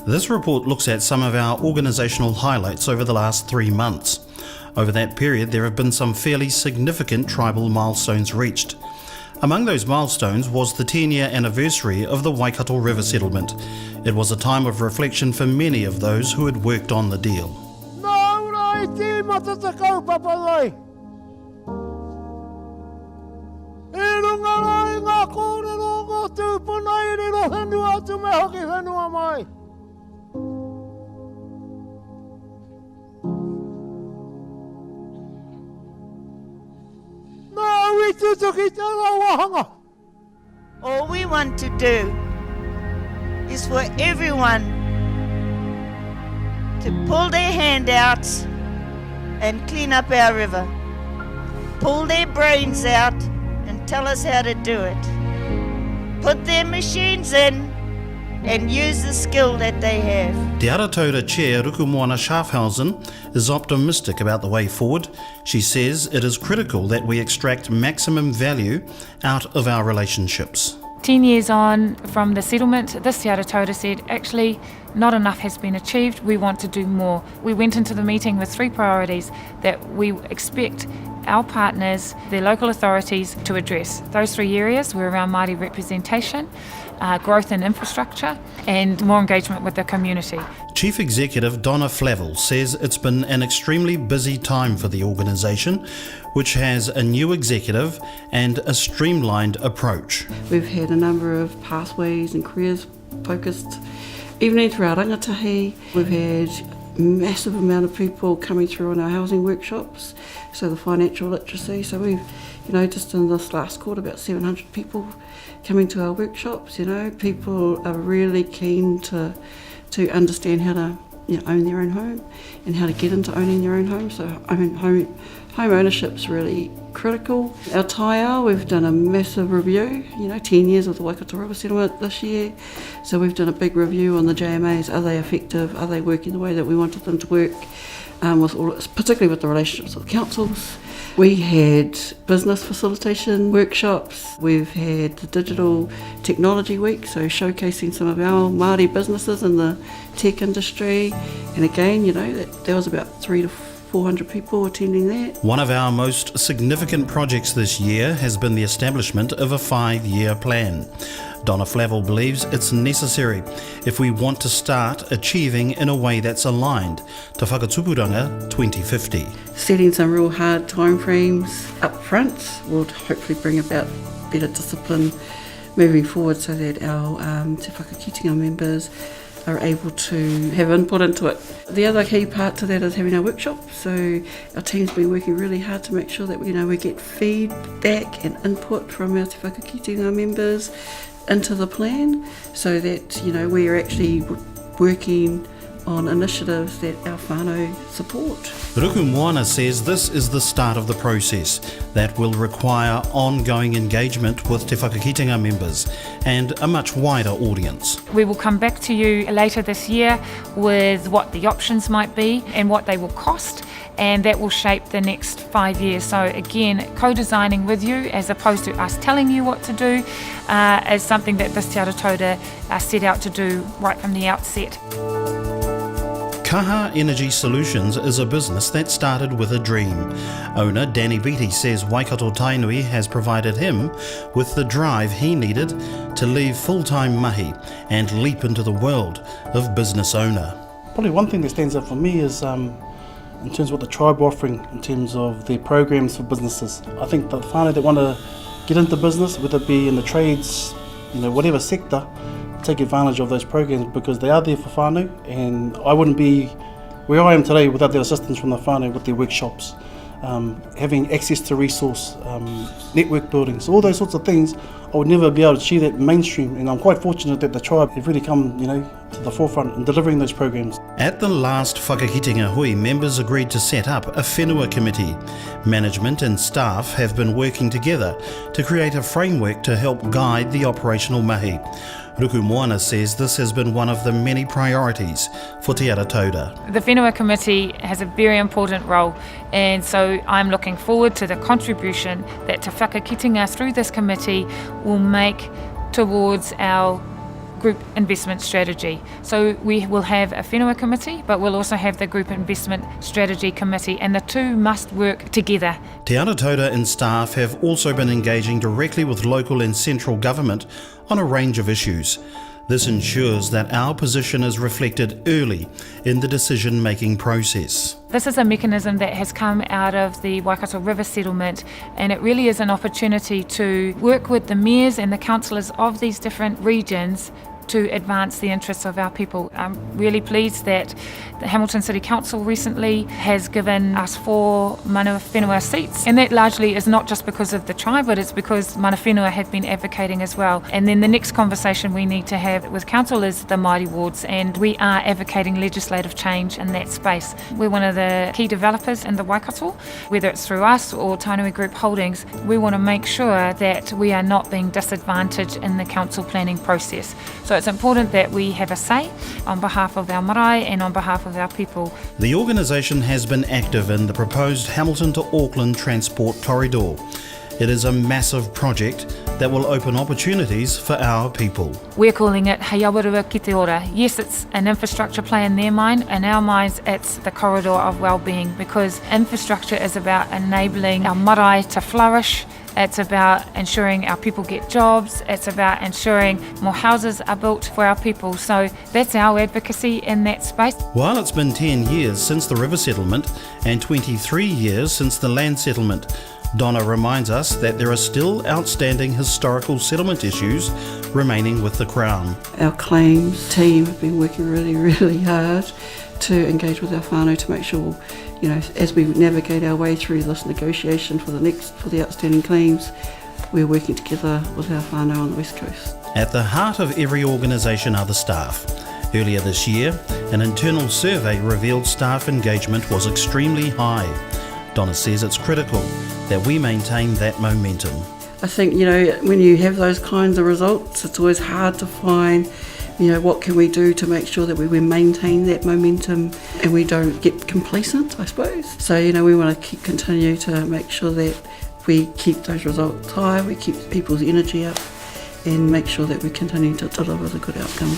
This report looks at some of our organisational highlights over the last 3 months. Over that period, there have been some fairly significant tribal milestones reached. Among those milestones was the 10-year anniversary of the Waikato River settlement. It was a time of reflection for many of those who had worked on the deal. All we want to do is for everyone to pull their handouts and clean up our river. Pull their brains out and tell us how to do it. Put their machines in and use the skill that they have. Te Aratauda Chair Rukumoana Schaafhausen is optimistic about the way forward. She says it is critical that we extract maximum value out of our relationships. 10 years on from the settlement, this Te Aratauda said, actually, not enough has been achieved, we want to do more. We went into the meeting with 3 priorities that we expect our partners, the local authorities, to address. Those 3 areas were around Māori representation, growth in infrastructure, and more engagement with the community. Chief Executive Donna Flavel says it's been an extremely busy time for the organisation, which has a new executive and a streamlined approach. We've had a number of pathways and careers focused evening through our rangatahi. We've had a massive amount of people coming through on our housing workshops, so the financial literacy. So we've, just in this last quarter, about 700 people coming to our workshops. People are really keen to understand how to own their own home and how to get into owning their own home. So home ownership's really critical. Our taiao, we've done a massive review, 10 years of the Waikato River settlement this year. So we've done a big review on the JMAs. Are they effective? Are they working the way that we wanted them to work? Particularly with the relationships with councils. We had business facilitation workshops. We've had the Digital Technology Week, so showcasing some of our Māori businesses in the tech industry. And again, there was about 300 to 400 people attending that. One of our most significant projects this year has been the establishment of a 5-year plan. Donna Flavel believes it's necessary if we want to start achieving in a way that's aligned to Whakatupuranga 2050. Setting some real hard timeframes up front will hopefully bring about better discipline moving forward so that our Te Whakakitenga members are able to have input into it. The other key part to that is having our workshops. So our team's been working really hard to make sure that we get feedback and input from our Te Whakakitenga members into the plan, so that we are actually working on initiatives that our whānau support. Rukumoana says this is the start of the process that will require ongoing engagement with Te Whakakitenga members and a much wider audience. We will come back to you later this year with what the options might be and what they will cost, and that will shape the next 5 years. So again, co-designing with you as opposed to us telling you what to do is something that this Te Aratauda set out to do right from the outset. Kaha Energy Solutions is a business that started with a dream. Owner Danny Beattie says Waikato-Tainui has provided him with the drive he needed to leave full-time mahi and leap into the world of business owner. Probably one thing that stands out for me is in terms of what the tribe are offering in terms of their programs for businesses. I think the whānau that want to get into business, whether it be in the trades, whatever sector, take advantage of those programs because they are there for whānau, and I wouldn't be where I am today without their assistance from the whānau with their workshops, having access to resource, network building, so all those sorts of things. I would never be able to achieve that mainstream, and I'm quite fortunate that the tribe have really come to the forefront in delivering those programs. At the last Whakakitenga hui, members agreed to set up a whenua committee. Management and staff have been working together to create a framework to help guide the operational mahi. Rukumoana says this has been one of the many priorities for Te Aratauda. The Whenua Committee has a very important role, and so I'm looking forward to the contribution that Te Whakakitenga through this committee will make towards our group investment strategy. So we will have a whenua committee, but we'll also have the group investment strategy committee, and the two must work together. Te Aratauta and staff have also been engaging directly with local and central government on a range of issues. This ensures that our position is reflected early in the decision-making process. This is a mechanism that has come out of the Waikato River settlement, and it really is an opportunity to work with the mayors and the councillors of these different regions to advance the interests of our people. I'm really pleased that the Hamilton City Council recently has given us 4 mana whenua seats, and that largely is not just because of the tribe, but it's because mana whenua have been advocating as well. And then the next conversation we need to have with council is the Māori wards, and we are advocating legislative change in that space. We're one of the key developers in the Waikato, whether it's through us or Tainui Group Holdings. We want to make sure that we are not being disadvantaged in the council planning process. So it's important that we have a say on behalf of our marae and on behalf of our people. The organisation has been active in the proposed Hamilton to Auckland Transport Corridor. It is a massive project that will open opportunities for our people. We're calling it Hei Awarua ki te ora. Yes, it's an infrastructure play in their mind. In our minds, it's the corridor of well-being, because infrastructure is about enabling our marae to flourish. It's about ensuring our people get jobs. It's about ensuring more houses are built for our people. So that's our advocacy in that space. While it's been 10 years since the river settlement and 23 years since the land settlement, Donna reminds us that there are still outstanding historical settlement issues remaining with the Crown. Our claims team have been working really hard to engage with our whānau to make sure, as we navigate our way through this negotiation for the outstanding claims, we're working together with our whānau on the West Coast. At the heart of every organisation are the staff. Earlier this year, an internal survey revealed staff engagement was extremely high. Donna says it's critical that we maintain that momentum. I think, when you have those kinds of results, it's always hard to find, what can we do to make sure that we maintain that momentum and we don't get complacent, I suppose. So, we want to continue to make sure that we keep those results high, we keep people's energy up, and make sure that we continue to deliver the good outcome.